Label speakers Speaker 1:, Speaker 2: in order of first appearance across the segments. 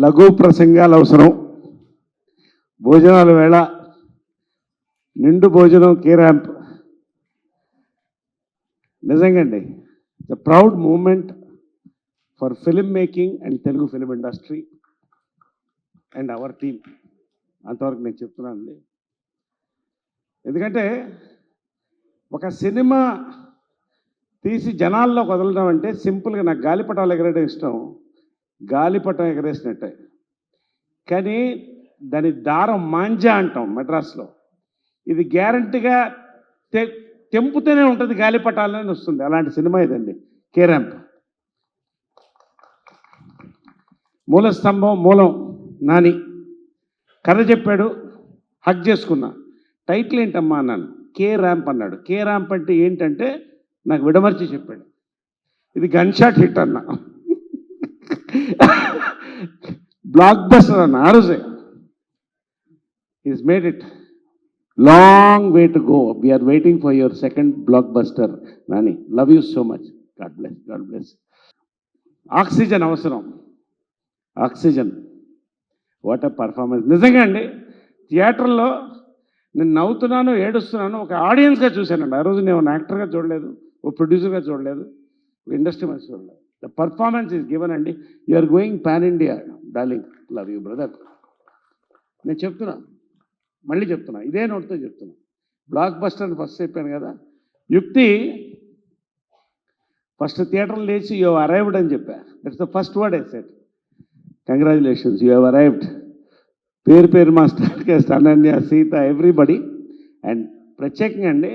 Speaker 1: లఘు ప్రసంగాలు అవసరం. భోజనాల వేళ నిండు భోజనం కే ర్యాంప్. నిజంగా అండి, the proud moment for film making and Telugu film industry and our team. అంతవరకు నేను చెప్తున్నానండి. ఎందుకంటే ఒక సినిమా తీసి జనాల్లో వదలడం అంటే సింపుల్గా, నాకు గాలిపటాలు ఎగరేయడం ఇష్టం, గాలిపటం ఎగరేసినట్టే. కానీ దాని దారం మాంజా అంటాం మెడ్రాస్లో. ఇది గ్యారంటీగా తెంపుతూనే ఉంటుంది, గాలిపటాలని వస్తుంది. అలాంటి సినిమా ఇదండి కే ర్యాంప్. మూల స్తంభం మూలం నాని కథ చెప్పాడు, హక్ చేసుకున్నా. టైటిల్ ఏంటమ్మా అన్నాను, కే ర్యాంప్ అన్నాడు. కే ర్యాంప్ అంటే ఏంటంటే నాకు విడమర్చి చెప్పాడు, ఇది గన్ షాట్ హిట్ అన్న, బ్లాక్ బస్టర్ అన్న. ఆ రోజే is made it. Long way to go. We are waiting for your second blockbuster Nani. Love you so much. God bless, God bless. Oxygen అవసరం, ఆక్సిజన్. What a performance. నిజంగా అండి, థియేటర్లో నేను నవ్వుతున్నాను, ఏడుస్తున్నాను, ఒక ఆడియన్స్గా చూశానండి. ఆ రోజు నేను యాక్టర్గా చూడలేదు, ఓ ప్రొడ్యూసర్గా చూడలేదు, ఒక ఇండస్ట్రీ మనిషి చూడలేదు. ద పర్ఫార్మెన్స్ ఈజ్ గివెన్ అండి. You are going pan India darling. Love you brother. నేను చెప్తున్నా, మళ్ళీ చెప్తున్నా, ఇదే నోట్తో చెప్తున్నా. బ్లాక్ బస్టర్ అని ఫస్ట్ చెప్పాను కదా. యుక్తి ఫస్ట్ థియేటర్లో లేచి యూ అరైవ్డ్ అని చెప్పా. That's the first word I said. Congratulations, you have arrived. పేరు పేరు మా star cast, Ananya, Sita, everybody. And ప్రత్యేకంగా అండి,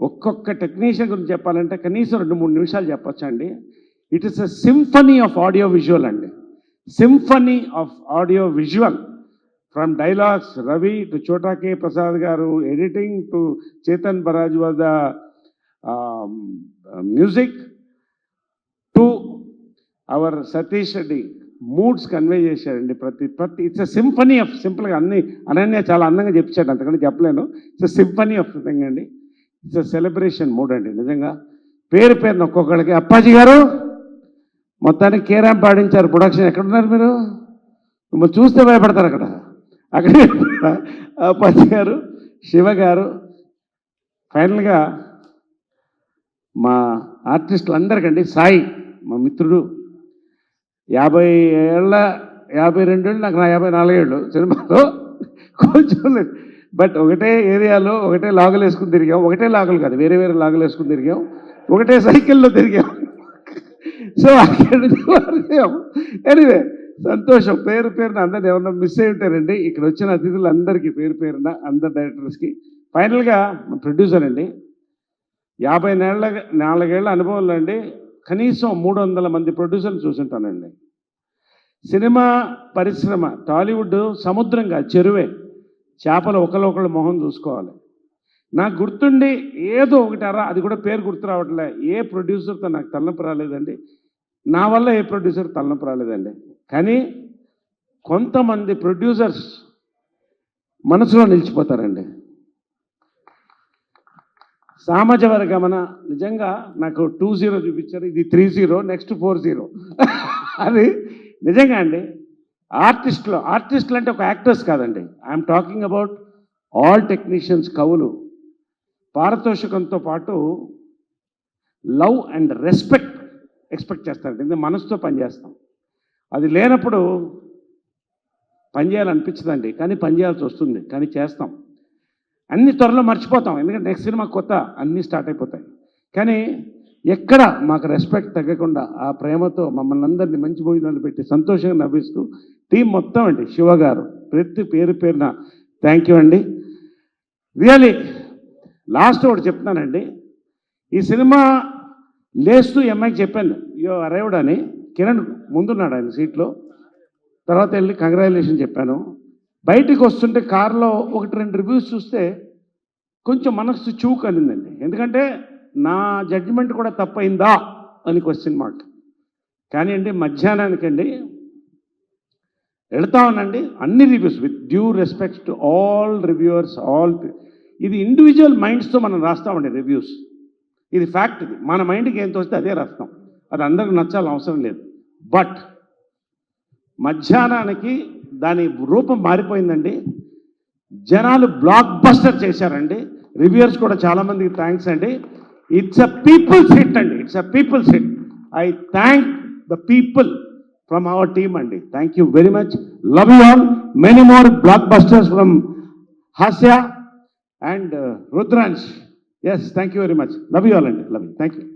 Speaker 1: ఒక్కొక్క టెక్నీషియన్ గురించి చెప్పాలంటే కనీసం 2-3 నిమిషాలు చెప్పొచ్చండి. It is a symphony of audio visual అండి. Symphony of audio visual. From dialogues Ravi to Chota K Prasad garu, editing to Chetan Baraj వద్ద music to our Satish Reddy moods convey చేశాడండి. ప్రతి ఇట్స్ ఎ సింఫనీ ఆఫ్, సింపుల్గా అన్ని అనన్య చాలా అందంగా చెప్పాడు, అంతకంటే చెప్పలేను. It's a symphony of thing అండి. ఇట్స్ ఎ సెలబ్రేషన్ మూడ్ అండి. నిజంగా పేరు పేరున ఒక్కొక్కడికి. అప్పాజీ గారు మొత్తానికి కే ర్యాంప్ పాడించారు. ప్రొడక్షన్ ఎక్కడున్నారు మీరు? మిమ్మల్ని చూస్తే భయపడతారు అక్కడే అప్పాజీ గారు, శివ గారు. ఫైనల్గా మా ఆర్టిస్టులు అందరికండి, సాయి మా మిత్రుడు, 52 ఏళ్ళు, నాకు నా 54 ఏళ్ళు సినిమాలో కొంచెం. బట్ ఒకటే ఏరియాలో ఒకటే లాగులు వేసుకుని తిరిగాం. ఒకటే లాగులు కాదు, వేరే వేరే లాగులు వేసుకుని తిరిగాం. ఒకటే సైకిల్లో తిరిగాం. సో ఎనీవే సంతోషం. పేరు పేరున అందరిని ఎవరన్నా మిస్ అయి ఉంటారండి. ఇక్కడ వచ్చిన అతిథులందరికీ పేరు పేరున, అందరు డైరెక్టర్స్కి. ఫైనల్గా ప్రొడ్యూసర్ అండి, 54 ఏళ్ల అనుభవంలో అండి కనీసం 300 మంది ప్రొడ్యూసర్లు చూసుంటానండి. సినిమా పరిశ్రమ టాలీవుడ్ సముద్రంగా, చెరువే. చేపలు ఒకళ్ళొకళ్ళు మొహం చూసుకోవాలి. నాకు గుర్తుండి ఏదో ఒకటి అది కూడా పేరు గుర్తు రావట్లే, ఏ ప్రొడ్యూసర్తో నాకు తలనొప్పి రాలేదండి. నా వల్ల ఏ ప్రొడ్యూసర్ తలనొప్పి రాలేదండి. కానీ కొంతమంది ప్రొడ్యూసర్స్ మనసులో నిలిచిపోతారండి. సామాజ వర్గమన నిజంగా నాకు 20 చూపించారు, ఇది 30, నెక్స్ట్ 40. అది నిజంగా అండి. ఆర్టిస్టులు అంటే ఒక యాక్టర్స్ కాదండి. I'm talking about all technicians, కవులు. పారితోషికంతో పాటు లవ్ అండ్ రెస్పెక్ట్ ఎక్స్పెక్ట్ చేస్తారండి. ఎందుకంటే మనసుతో పనిచేస్తాం. అది లేనప్పుడు పనిచేయాలనిపించదండి, కానీ పనిచేయాల్సి వస్తుంది, కానీ చేస్తాం. అన్ని త్వరలో మర్చిపోతాం, ఎందుకంటే నెక్స్ట్ సినిమా కొత్త, అన్నీ స్టార్ట్ అయిపోతాయి. కానీ ఎక్కడ మాకు రెస్పెక్ట్ తగ్గకుండా ఆ ప్రేమతో మమ్మల్ని అందరినీ మంచి భోజనాలు పెట్టి సంతోషంగా నవ్విస్తూ టీం మొత్తం అండి, శివ గారు ప్రతి పేరు పేరున థ్యాంక్ యూ అండి. రియలీ లాస్ట్ ఒకటి చెప్తున్నానండి. ఈ సినిమా లేస్తూ అమ్మాయికి చెప్పాను యో అరైవ్డ్ అని. కిరణ్ ముందున్నాడు ఆయన సీట్లో. తర్వాత వెళ్ళి కంగ్రాచులేషన్ చెప్పాను. బయటికి వస్తుంటే కారులో 1-2 రివ్యూస్ చూస్తే కొంచెం మనసు చూక్ అనిందండి. ఎందుకంటే నా జడ్జిమెంట్ కూడా తప్పైందా అని క్వశ్చన్ మార్క్. కానీ అండి మధ్యాహ్నానికండి వెళ్తా ఉన్నాండి, అన్ని reviews with due respects to all reviewers, ఇది ఇండివిజువల్ మైండ్స్తో మనం రాస్తామండి రివ్యూస్. ఇది ఫ్యాక్ట్. ఇది మన మైండ్కి ఏం తోస్తే అదే రాస్తాం. అది అందరికి నచ్చాలని అవసరం లేదు. బట్ మధ్యాహ్నానికి దాని రూపం మారిపోయిందండి. జనాలు బ్లాక్ బస్టర్ చేశారండి. రివ్యూయర్స్ కూడా చాలామందికి థ్యాంక్స్ అండి. ఇట్స్ అ పీపుల్స్ హిట్ అండి. It's a people's hit. I thank the people from our team అండి. Thank you very much. Love you all. Many more blockbusters from Hasya and Rudransh. Yes, thank you very much. Love you all అండి. Love you. Thank you.